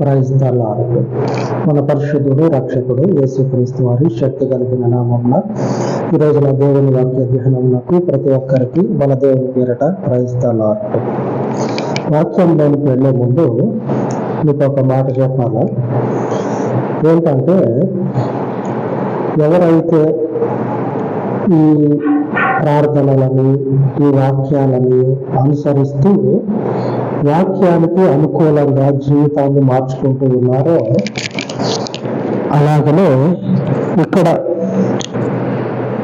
Praise the lord. మన పరిశుద్ధుడు రక్షకుడు యేసుక్రీస్తు వారి శక్తి కలిగిన నామమున ఈ రోజున దేవుని వాక్య ధ్యానమునకు ప్రతి ఒక్కరికి మన దేవుని పేరట ప్రైజ్ ద లార్డ్. వాక్యంలోనికి వెళ్లే ముందు మీకు ఒక మాట చెప్పాలా. ఏంటంటే, ఎవరైతే ఈ ప్రార్థనలని ఈ వాక్యాలని అనుసరిస్తూ వాక్యానికి అనుకూలంగా జీవితాన్ని మార్చుకుంటూ ఉన్నారో, అలాగనే ఇక్కడ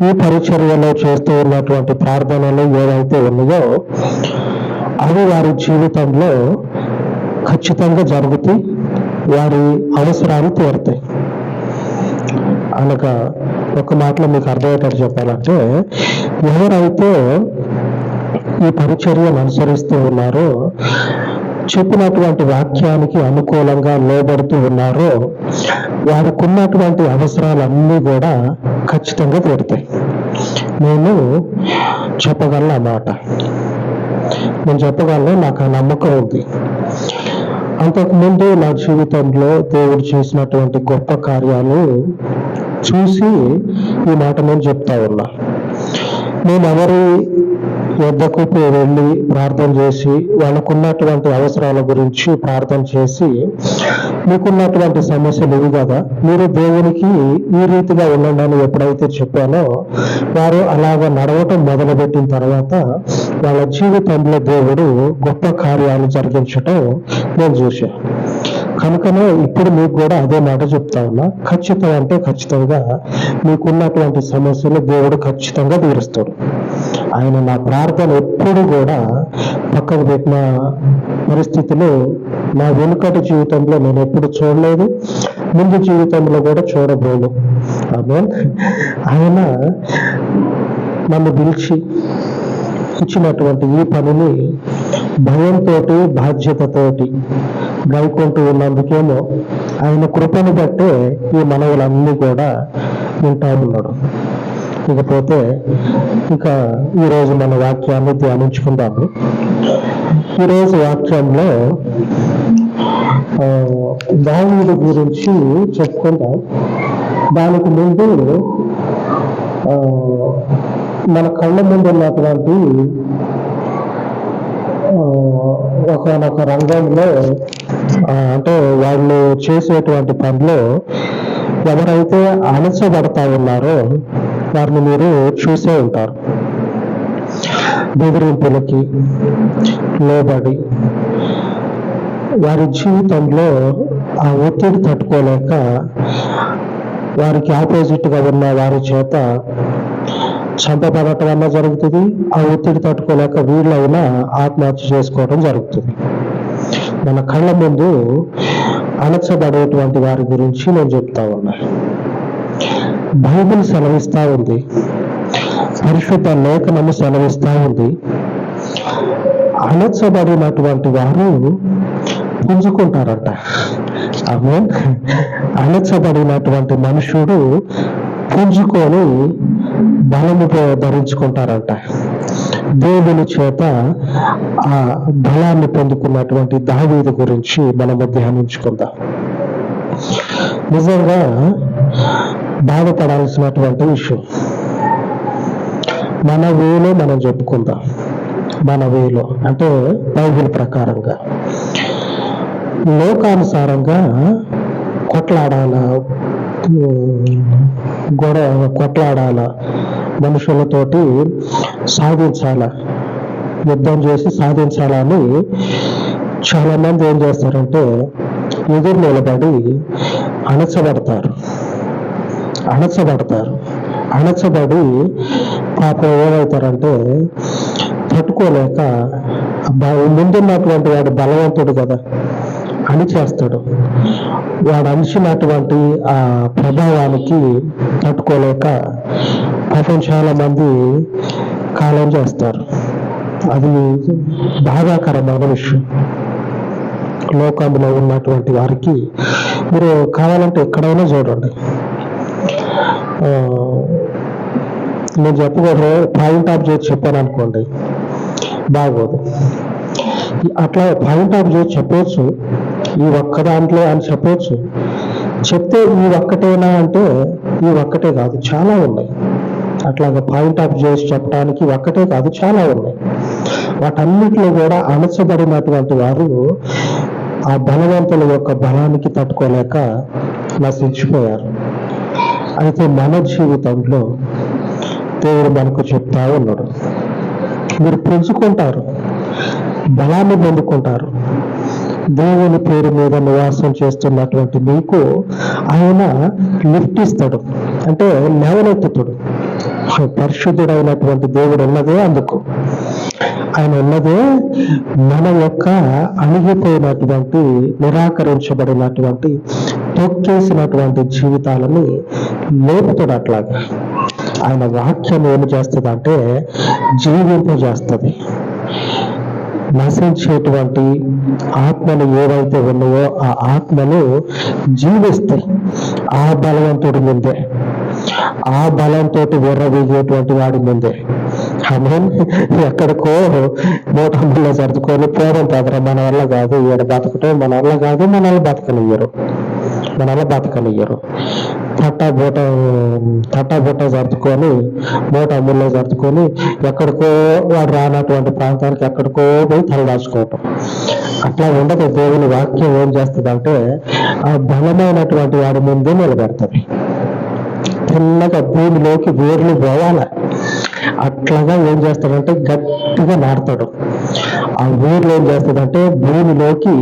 ఈ పరిచర్యలో చేస్తూ ఉన్నటువంటి ప్రార్థనలు ఏవైతే ఉన్నాయో అవి వారి జీవితంలో ఖచ్చితంగా జరుగుతూ వారి అవసరాలు తీరుతాయి. అనగా ఒక మాటలో మీకు అర్థమయ్యేటట్టు చెప్పాలంటే, ఎవరైతే ఈ పరిచర్యను అనుసరిస్తూ ఉన్నారో, చెప్పినటువంటి వాక్యానికి అనుకూలంగా లోబడుతూ ఉన్నారో, వారికి ఉన్నటువంటి అవసరాలన్నీ కూడా ఖచ్చితంగా తీరుతాయి. నేను చెప్పగలను అన్నమాట. నేను చెప్పగలను, నాకు ఆ నమ్మకం ఉంది. అంతకుముందు నా జీవితంలో దేవుడు చేసినటువంటి గొప్ప కార్యాలు చూసి ఈ మాట నేను చెప్తా ఉన్నా. నేను ఎవరి వద్దకు వెళ్ళి ప్రార్థన చేసి వాళ్ళకున్నటువంటి అవసరాల గురించి ప్రార్థన చేసి, మీకున్నటువంటి సమస్యలు ఇవి కదా, మీరు దేవునికి ఈ రీతిగా ఉండండి అని ఎప్పుడైతే చెప్పానో, వారు అలాగ నడవటం మొదలుపెట్టిన తర్వాత వాళ్ళ జీవితంలో దేవుడు గొప్ప కార్యాలు జరిగించటం నేను చూశాను. కనుకనే ఇప్పుడు మీకు కూడా అదే మాట చెప్తా ఉన్నా. ఖచ్చితం అంటే ఖచ్చితంగా మీకున్నటువంటి సమస్యలు దేవుడు ఖచ్చితంగా తీరుస్తాడు. ఆయన నా ప్రార్థన ఎప్పుడు కూడా పక్కకు పెట్టిన పరిస్థితులు నా వెనుకటి జీవితంలో నేను ఎప్పుడు చూడలేదు, ముందు జీవితంలో కూడా చూడబోను. ఆయన నన్ను పిలిచి ఇచ్చినటువంటి ఈ పనిని భయంతో బాధ్యతతోటి గైకొంటూ ఉన్నందుకేమో ఆయన కృపను బట్టే ఈ మనవులన్నీ కూడా వింటా ఉన్నాడు. ఇకపోతే ఇక ఈరోజు మన వాక్యాన్ని ధ్యానించుకుందాము. ఈరోజు వాక్యంలో దావీదు గురించి చెప్పుకుందాం. దానికి ముందు మన కళ్ళ ముందు ఉన్నటువంటి ఒకనొక రంగంలో, అంటే వాళ్ళు చేసేటువంటి పనిలో ఎవరైతే అణచబడతా ఉన్నారో వారిని మీరు చూసే ఉంటారు. బెదిరింపులకి లోబడి వారి జీవితంలో ఆ ఒత్తిడి తట్టుకోలేక వారికి ఆపోజిట్ గా ఉన్న వారి చేత చంపబడటం వల్ల జరుగుతుంది. ఆ ఒత్తిడి తట్టుకోలేక వీళ్ళైనా ఆత్మహత్య చేసుకోవడం జరుగుతుంది. మన కళ్ళ ముందు అణచబడేటువంటి వారి గురించి నేను చెప్తా ఉన్నా. బైబిల్ సెలవిస్తా ఉంది, పరిశుద్ధ లేఖనము సెలవిస్తా ఉంది, అణచబడినటువంటి వారు పుంజుకుంటారట. అణచబడినటువంటి మనుషుడు పుంజుకొని బలము ధరించుకుంటారంట. దేవుని చేత ఆ బలాన్ని పొందుకున్నటువంటి దావీదు గురించి మనము ధ్యానించుకుందాం. నిజంగా బాధపడాల్సినటువంటి విషయం. మన వేలో మనం చెప్పుకుందాం. మన వేలో అంటే బైబిల్ ప్రకారంగా, లోకానుసారంగా కొట్లాడాలా, కొట్లాడాల, మనుషులతోటి సాధించాల, యుద్ధం చేసి సాధించాలని చాలా మంది ఏం చేస్తారంటే ఎదురు నిలబడి అణచబడతారు. అణచబడి పాపం ఏమవుతారంటే తట్టుకోలేక, ముందున్నటువంటి వాడు బలవంతుడు కదా, అణిచేస్తాడు. వాడు అణిచినటువంటి ఆ ప్రభావానికి తట్టుకోలేక పాపం చాలా మంది కాలం చేస్తారు. అది బాధాకరమైన విషయం. లోకంలో ఉన్నటువంటి వారికి మీరు కావాలంటే ఎక్కడైనా చూడండి, నేను చెప్పకూడదు, పాయింట్ ఆఫ్ చేసి చెప్పాను అనుకోండి, బాగోదు. అట్లా పాయింట్ ఆఫ్ చేసి చెప్పవచ్చు, ఈ ఒక్క దాంట్లో అని చెప్పవచ్చు. చెప్తే ఈ ఒక్కటేనా అంటే ఈ ఒక్కటే కాదు, చాలా ఉన్నాయి. అట్లాగా పాయింట్ ఆఫ్ చేసి చెప్పడానికి ఒక్కటే కాదు, చాలా ఉన్నాయి. వాటన్నిటిలో కూడా అణచబడినటువంటి వారు ఆ బలవంతుల యొక్క బలానికి తట్టుకోలేక నశించిపోయారు. అయితే మన జీవితంలో దేవుడు మనకు చెప్తా ఉన్నాడు, మీరు పెంచుకుంటారు, బలాన్ని పొందుకుంటారు. దేవుని పేరు మీద నివాసం చేస్తున్నటువంటి మీకు ఆయన లిఫ్ట్ ఇస్తాడు, అంటే లేవనెత్తుతాడు. పరిశుద్ధుడైనటువంటి దేవుడు ఉన్నదే అందుకు. ఆయన ఉన్నదే మన యొక్క అణిగిపోయినటువంటి, నిరాకరించబడినటువంటి, తొక్కేసినటువంటి జీవితాలని లేపుతాడు. అట్లాగా ఆయన వాక్యం ఏమి చేస్తుంది అంటే జీవింపజేస్తుంది. నశించేటువంటి ఆత్మలు ఏవైతే ఉన్నాయో ఆ ఆత్మలు జీవిస్తాయి ఆ బలవంతుడి ముందే, ఆ బలంతో విర్రవీగేటువంటి వాడి ముందే. ఎక్కడికో మూటముల్లో సర్దుకొని పోవడం పదరా, మన వల్ల కాదు, ఈడ బతకటం మన వల్ల కాదు, మనల్ని బతకనియ్యరు. తట్టబుట్ట సర్దుకొని మూటముల్లో సర్దుకొని ఎక్కడికో వాడు రానటువంటి ప్రాంతానికి ఎక్కడికో పోయి తలదాచుకోవటం. అట్లా ఉండదు. దేవుని వాక్యం ఏం చేస్తుందంటే ఆ బలమైనటువంటి వాడి ముందే నిలబెడుతుంది. చిన్నగా భూమిలోకి వేర్లు పోవాలి. అట్లాగా ఏం చేస్తాడంటే గట్టిగా నాటుతాడు. ఆ వేర్లు ఏం చేస్తాడంటే భూమిలోకి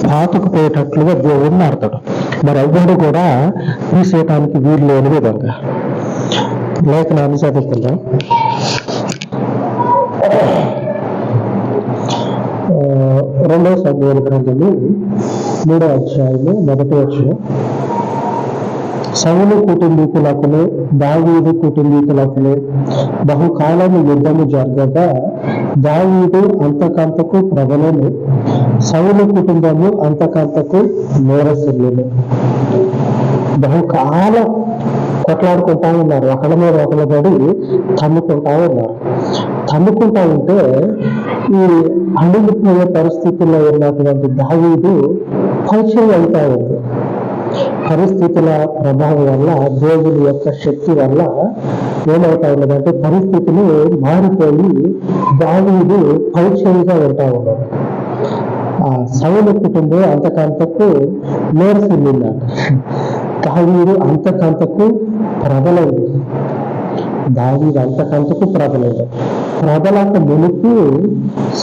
పాతుకుపోయేటట్లుగా దేవుడు నాటుతాడు. మరి ఎవ్వడు కూడా తీసేయటానికి వీలు లేని విధంగా. లేఖనాన్ని చదువుకుందాం. 2వ సమూయేలు గ్రంథము 3వ అధ్యాయము 1వ వచనం. సౌలు కుటుంబీకులకును దావీదు కుటుంబీకులకును బహుకాలము యుద్ధము జరగగా దావీదు అంతకంతకు ప్రబలము, సౌలు కుటుంబము అంతకంతకు నేరసిల్లును. బహుకాలం కొట్లాడుకుంటా ఉన్నారు, ఒకళ్ళ మీద ఒకళ్ళు పడి తన్నుకుంటా ఉంటే ఈ అణిగిపోయే పరిస్థితుల్లో ఉన్నటువంటి దావీదు పరిచయం అవుతా ఉంది. పరిస్థితుల ప్రభావం వల్ల, దేవుని యొక్క శక్తి వల్ల ఏమవుతా ఉన్నదంటే పరిస్థితులు మారిపోయి దావీదు పరిచయంగా ఉంటా ఉన్నాడు. ఆ సౌలు కుటుంబం అంతకంతకు నేర్సిల్లిందంట. దావీదు అంతకంతకు ప్రబలైంది. ప్రబలక మునుపు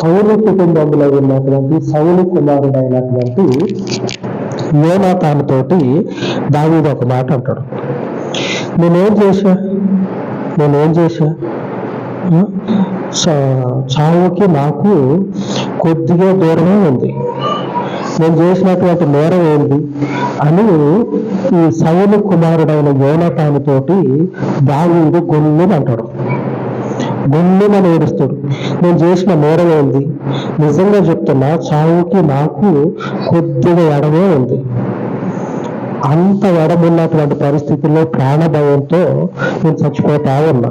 సౌలు కుటుంబంలో ఉన్నటువంటి సౌలు కుమారుడైనటువంటి యోనాతాను తోటి దావీదు ఒక మాట అంటాడు, నేనేం చేశా చావుకి నాకు కొద్దిగా దూరమే ఉంది, నేను చేసినటువంటి నేరం ఏంది అని ఈ సౌలు కుమారుడైన యోనాతాను తోటి దావీదు గొల్లుమంటాడు. గొల్లుమని ఏడుస్తాడు. నేను చేసిన నేరం ఏంది, నిజంగా చెప్తున్నా చావుకి నాకు కొద్దిగా ఎడమే ఉంది. అంత ఎడమున్నటువంటి పరిస్థితుల్లో ప్రాణభయంతో నేను చచ్చిపోతా ఉన్నా.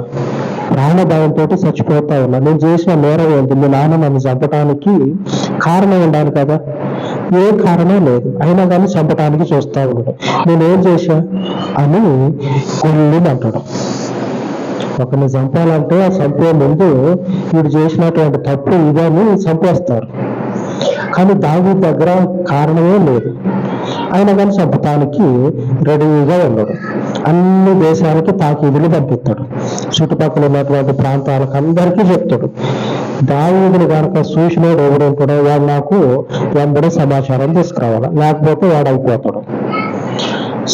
నేను చేసిన నేరం ఏంటి, మీ నాన్న నన్ను చంపటానికి కారణం ఉండాలి కదా, ఏ కారణం లేదు, అయినా కానీ చంపటానికి చూస్తా ఉన్నాడు. నేనేం చేశా అని కొల్లుమంటాడు. ఒకరిని చంపాలంటే ఆ చంపే ముందు వీడు చేసినటువంటి తప్పు ఇదని చంపేస్తారు. కానీ దావీదు దగ్గర కారణమే లేదు, అయినా కానీ చంపటానికి రెడీగా ఉన్నాడు. అన్ని దేశాలకి తాకీదులు పంపిస్తాడు. చుట్టుపక్కల ఉన్నటువంటి ప్రాంతాలకు అందరికీ చెప్తాడు. దావీదుని కనుక చూసినోడు ఎవడు ఉంటాడో వాడు నాకు వెంబడే సమాచారం తీసుకురావాలి, లేకపోతే వాడు అయిపోతాడు.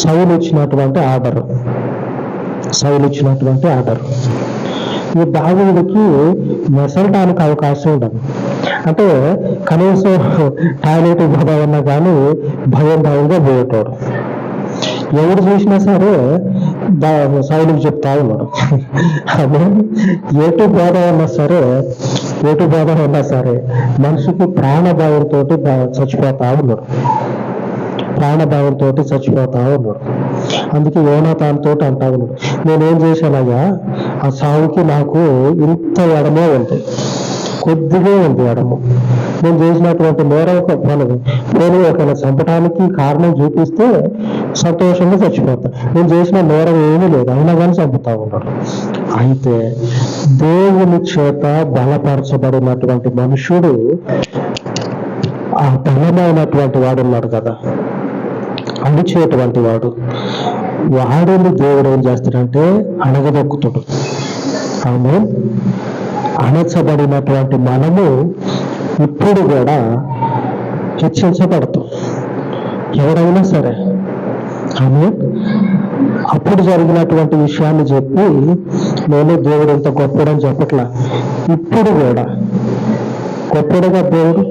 సౌలు ఇచ్చినటువంటి ఆర్డర్ ఈ దావీదుకి మెసలటానికి అవకాశం ఉండదు. అంటే కనీసం టాయిలెట్ పోదామన్నా కానీ భయంగా పోయేటోడు. ఎవరు చూసినా సరే సౌలుకి చెప్తా ఉన్నాడు. అదే ఎటు పోదామన్నా సరే మనిషికి ప్రాణభయంతో చచ్చిపోతా ఉన్నాడు. అందుకే యోనాతానుతో అంటా ఉన్నాడు, నేనేం చేశానయ్యా, ఆ సావుకి నాకు ఇంత ఎడమే ఉంది, కొద్దిగా ఉంది ఎడము, నేను చేసినటువంటి నేరం నేను ఒకవేళ చంపడానికి కారణం చూపిస్తే సంతోషంగా చచ్చిపోతా. నేను చేసిన నేరం ఏమీ లేదు, అయినా కానీ చంపుతా ఉన్నాడు. అయితే దేవుని చేత బలపరచబడినటువంటి మనుషుడు, ఆ బలమైనటువంటి వాడు ఉన్నాడు కదా, అణిచేటువంటి వాడిని దేవుడు ఏం చేస్తాడంటే అణగదొక్కుతాడు. ఆమె అణచబడినటువంటి మనము ఇప్పుడు కూడా హెచ్చించబడతాం, ఎవరైనా సరే. ఆమె అప్పుడు జరిగినటువంటి విషయాన్ని చెప్పి నేను దేవుడు ఇంత గొప్పడని చెప్పట్లా. ఇప్పుడు కూడా గొప్పడుగా దేవుడు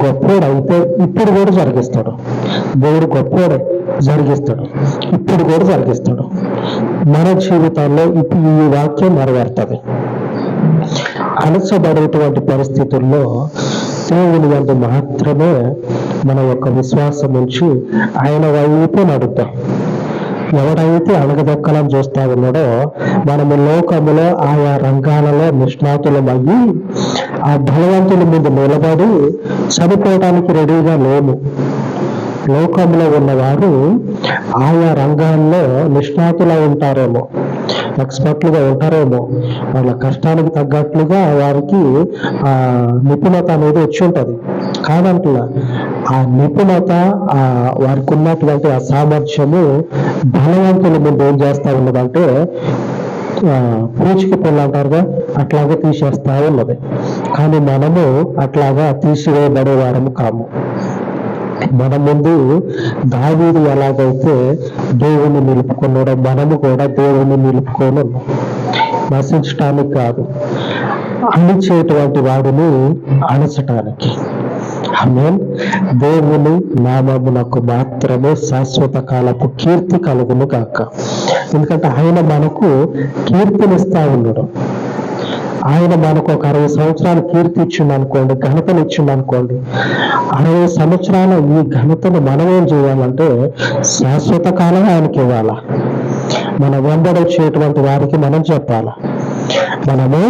గొప్పోడు అయితే ఇప్పుడు కూడా జరిగిస్తాడు. దేవుడు గొప్పోడే, జరిగిస్తాడు, ఇప్పుడు కూడా జరిగిస్తాడు. మన జీవితాల్లో ఇప్పుడు ఈ వాక్యం నెరవేరుతుంది. అణచబడేటువంటి పరిస్థితుల్లో దేవుని యందు మాత్రమే మన యొక్క విశ్వాసం ఉంచి ఆయన వైపు నడుద్దాం. ఎవడైతే అణగదొక్కాలని చూస్తా ఉన్నాడో, మనము లోకములో ఆయా రంగాలలో నిష్ణాతులమయ్యి ఆ బలవంతుల ముందు నిలబడి చనిపోవడానికి రెడీగా లేము. లోకంలో ఉన్నవారు ఆయా రంగాల్లో నిష్ణాతులు ఉంటారేమో, ఎక్స్పర్ట్లుగా ఉంటారేమో, వాళ్ళ కష్టానికి తగ్గట్లుగా వారికి ఆ నిపుణత అనేది వచ్చి ఉంటుంది. కాదంటలా, ఆ నిపుణత వారికి ఉన్నటువంటి ఆ సామర్థ్యము బలవంతుల ముందు ఏం చేస్తా ఉన్నదంటే పూచిక పొల్లు అంటారుగా, అట్లాగా తీసేస్తా ఉన్నది. కానీ మనము అట్లాగా తీసివేయబడే వారము కాము. మన ముందు దావీదు ఎలాగైతే దేవుణ్ణి నిలుపుకున్నాడో మనము కూడా దేవుణ్ణి నిలుపుకొని ఉన్నాం. నశించటానికి కాదు, అణిచేటువంటి వాడిని అణచటానికి. ఆమేన్. దేవుని నామమునకు మాత్రమే శాశ్వత కాలపు కీర్తి కలుగును గాక. ఎందుకంటే ఆయన మనకు కీర్తినిస్తా ఉన్నాడు. ఆయన మనకు ఒక 60 సంవత్సరాలు కీర్తి ఇచ్చిండు అనుకోండి, ఘనతను ఇచ్చిండు అనుకోండి. 60 సంవత్సరాల ఈ ఘనతను మనం ఏం చేయాలంటే శాశ్వత కాలం ఆయనకి ఇవ్వాలా. మన వెంబడొచ్చేటువంటి వారికి మనం చెప్పాలా, మనము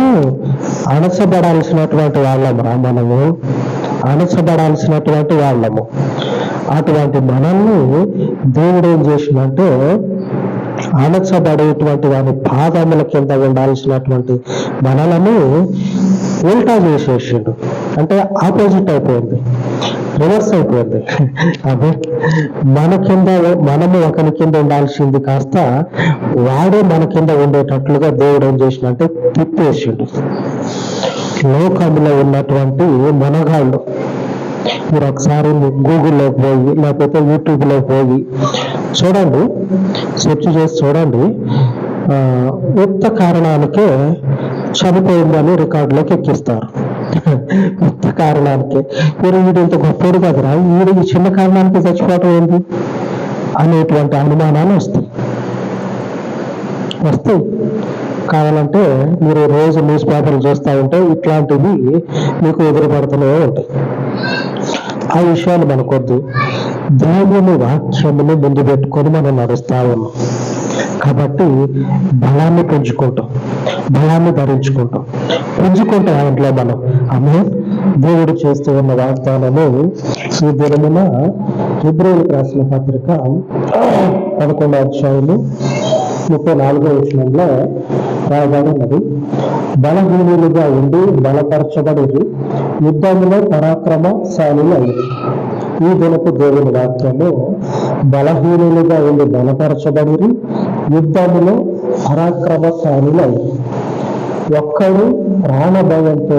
అణచబడాల్సినటువంటి వాళ్ళమురా, మనము అణచబడాల్సినటువంటి వాళ్ళము. అటువంటి మనల్ని దేవుడు ఏం చేసిందంటే అణచబడేటువంటి వారి పాదముల కింద ఉండాల్సినటువంటి మనలను ఉల్టా చేసేసిండు. అంటే ఆపోజిట్ అయిపోయింది, రివర్స్ అయిపోయింది. అదే మన కింద మనము ఒకరి కింద ఉండాల్సింది కాస్త వాడే మన కింద ఉండేటట్లుగా దేవుడు ఏం చేసిందంటే తిప్పేసిండు. లోకంలో ఉన్నటువంటి మనగాళ్ళు మీరు ఒకసారి గూగుల్లో పోయి లేకపోతే యూట్యూబ్లో పోయి చూడండి, సెర్చ్ చేసి చూడండి. ఉత్త కారణానికే చనిపోయిందని రికార్డులోకి ఎక్కిస్తారు. ఉత్త కారణానికే వీడు ఇంత గొప్పడు కదరా, వీడు ఈ చిన్న కారణానికి చచ్చిపోవటం ఏంటి అనేటువంటి అనుమానాలు వస్తాయి. కావాలంటే మీరు రోజు న్యూస్ పేపర్లు చూస్తూ ఉంటే ఇట్లాంటివి మీకు ఎదురుపడుతూనే ఉంటాయి. ఆ విషయాలు మనకొద్దు. దేవుని వాక్యమును ముందు పెట్టుకొని మనం నడుస్తా ఉన్నాం కాబట్టి బలాన్ని పెంచుకుంటాం, బలాన్ని ధరించుకుంటాం, పెంచుకుంటాం ఆయనలో మనం. ఆమె దేవుడు చేస్తూ ఉన్న వాగ్దానము ఈ దినమున హెబ్రీయులకు రాసిన పత్రిక 11వ అధ్యాయము 34వ వచనంలో రాయబడి ఉన్నది. బలహీనులుగా ఉండి బలపరచబడి యుద్ధములో పరాక్రమశాలులు అయ్యి. ఈ దినపు దేవుని వాక్యము బలహీనులుగా ఉండి బలపరచబడి యుద్ధములో పరాక్రమశాలులు అయ్యి. ఒక్కడు ప్రాణభయంతో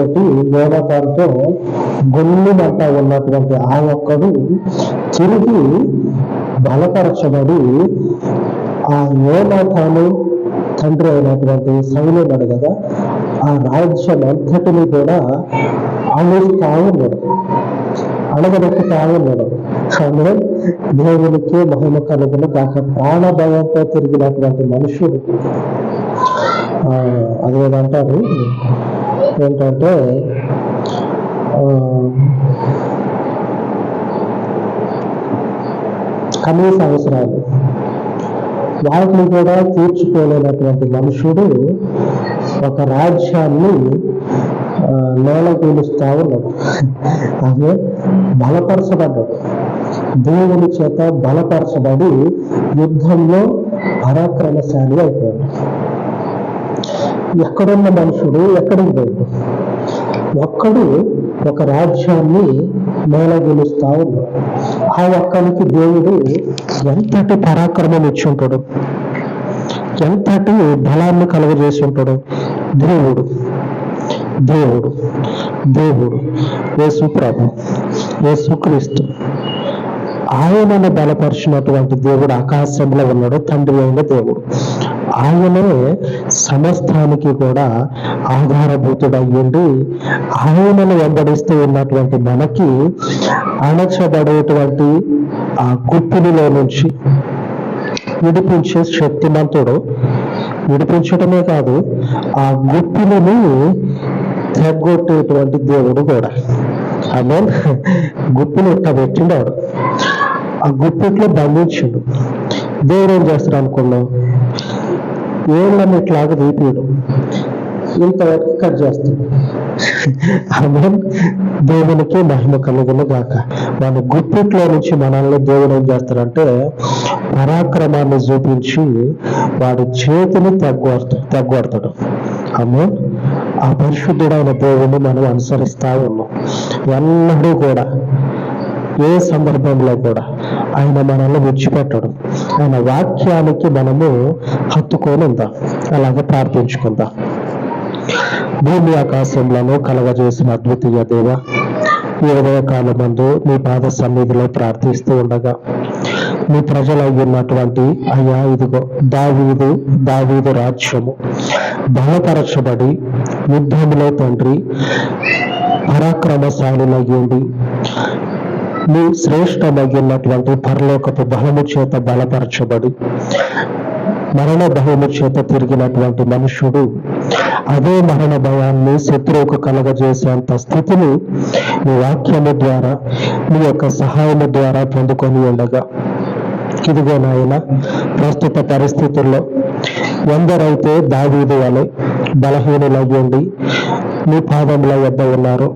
యోనతానుతో గొల్లుమంట ఉన్నటువంటి ఆ ఒక్కడు తిరిగి బలపరచబడి ఆ యోనాతాను తండ్రి అయినటువంటి సౌలున్నాడు కదా, ఆ రాజ్యం అంతటిని కూడా అణుస్తా ఉన్నాడు, అణగదొక్కుతా ఉన్నాడు. కానీ దేవునికి మహిమ కలుగును కాక. ప్రాణభయంతో తిరిగినటువంటి మనుషుడు అదేదంటారు ఏంటంటే కనీస అవసరాలు వాటిని కూడా తీర్చుకోలేనటువంటి మనుషుడు ఒక రాజ్యాన్ని నేల కూలుస్తా ఉన్నాడు. ఆమె బలపరచబడ్డాడు, దేవుని చేత బలపరచబడి యుద్ధంలో పరాక్రమశాలి అయిపోయాడు. ఎక్కడున్న మనుషుడు ఎక్కడికి పోయాడు? ఒక్కడు ఒక రాజ్యాన్ని మేళగొలుస్తా ఉన్నాడు. ఆ ఒక్కడికి దేవుడు ఎంతటి పరాక్రమం ఇచ్చి ఉంటాడు, ఎంతటి బలాన్ని కలుగజేసి ఉంటాడు. దేవుడు దేవుడు దేవుడు యేసు ప్రభు, యేసుక్రీస్తు, ఆయనను బలపరిచినటువంటి దేవుడు ఆకాశంలో ఉన్నాడు, తండ్రి అయిన దేవుడు. ఆయనే సమస్తానికి కూడా ఆధారభూతుడయ్యండి. ఆయనను వెంబడిస్తూ ఉన్నటువంటి మనకి అణచబడేటువంటి ఆ గుప్పిలిలో నుంచి విడిపించే శక్తిమంతుడు. విడిపించటమే కాదు, ఆ గుప్పిలిని తెగొట్టేటువంటి దేవుడు కూడా. ఆమె గుప్పిని ఇట్ట పెట్టినాడు, ఆ గుప్పిట్లో బంధించాడు. దేవుడు ఏం చేస్తాడు అనుకున్నాం? ఏళ్ళని ఇట్లాగా తీపియడం, ఇంతవరకు కట్ చేస్తాడు. ఆమె దేవునికి మహిమ కలుగును గాక. మన గుప్పిట్లో నుంచి మనల్ని దేవుడు ఏం చేస్తాడంటే పరాక్రమాన్ని చూపించి వాడి చేతిని తెగ్గొడతాడు. ఆమె ఆ పరిశుద్ధుడైన దేవుని మనం అనుసరిస్తా ఉన్నాం. ఎన్నడూ కూడా, ఏ సందర్భంలో కూడా ఆయన మనల్ని విడిచిపెట్టడు. ఆయన వాక్యానికి మనము హత్తుకొని ఉందాం. అలాగే ప్రార్థించుకుందాం. భూమి ఆకాశంలో కలగజేసిన అద్వితీయ దేవ, ఈ ఉదయకాలమందు మీ పాద సన్నిధిలో ప్రార్థిస్తూ ఉండగా మీ ప్రజలు ఉన్నటువంటి అయ్యా, ఇదిగో దావీదు రాజ్యము బలపరచబడి యుద్ధంలో తండ్రి పరాక్రమశాలులయ్యండి, మీ శ్రేష్టమగినటువంటి పరలోకపు బలము చేత బలపరచబడి మరణ భయము చేత తిరిగినటువంటి మనుషుడు అదే మరణ భయాన్ని శత్రువుకు కలగజేసేంత స్థితిని మీ వాక్యము ద్వారా, మీ యొక్క సహాయము ద్వారా పొందుకొని ఉండగా, ఇదిగో నాయన, ప్రస్తుత పరిస్థితుల్లో ఎందరైతే దావీదు వలె బలహీనులయ్యండి మీ పాదముల వద్ద ఉన్నారు,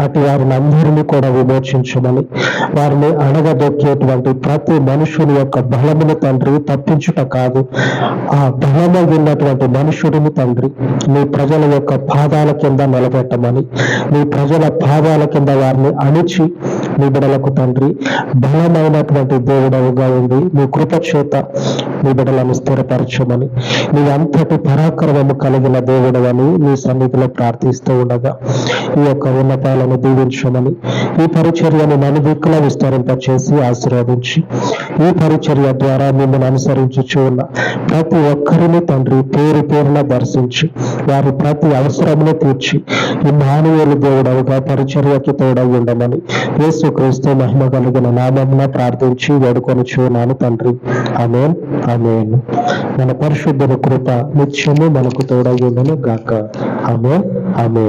అటు వారిని అందరినీ కూడా విమోచించమని, వారిని అణగదొక్కేటువంటి ప్రతి మనుషుని యొక్క బలమును తండ్రి తప్పించుట కాదు, ఆ బలము ఉన్నటువంటి మనుషుడిని తండ్రి మీ ప్రజల యొక్క పాదాల కింద నిలబెట్టమని, మీ ప్రజల పాదాల కింద వారిని అణిచి మీ బిడలకు తండ్రి బలమైనటువంటి దేవుడవుగా ఉండి మీ కృప చేత మీ బిడలను స్థిరపరచమని, నీ అంతటి పరాక్రమము కలిగిన దేవుడవని మీ సన్నిధిలో ప్రార్థిస్తూ ఉండగా ఈ యొక్క ఉన్నతాలను దీవించమని, ఈ పరిచర్యను నలుదిక్కులా విస్తరింపచేసి ఆశీర్వదించి, ఈ పరిచర్య ద్వారా మిమ్మల్ని అనుసరించుచు ఉన్న ప్రతి ఒక్కరిని తండ్రి పేరు పేరున దర్శించి వారి ప్రతి అవసరమును తీర్చి ఇమ్మానుయేలు దేవుడవుగా పరిచర్యకి తోడై ఉండమని యేసుక్రీస్తు మహిమ కలిగిన నామమున ప్రార్థించి వేడుకొనుచున్నాను తండ్రి. ఆమేన్, ఆమేన్. మన పరిశుద్ధుని కృప నిత్యము మనకు తోడై ఉండును గాక. ఆమేన్, ఆమేన్.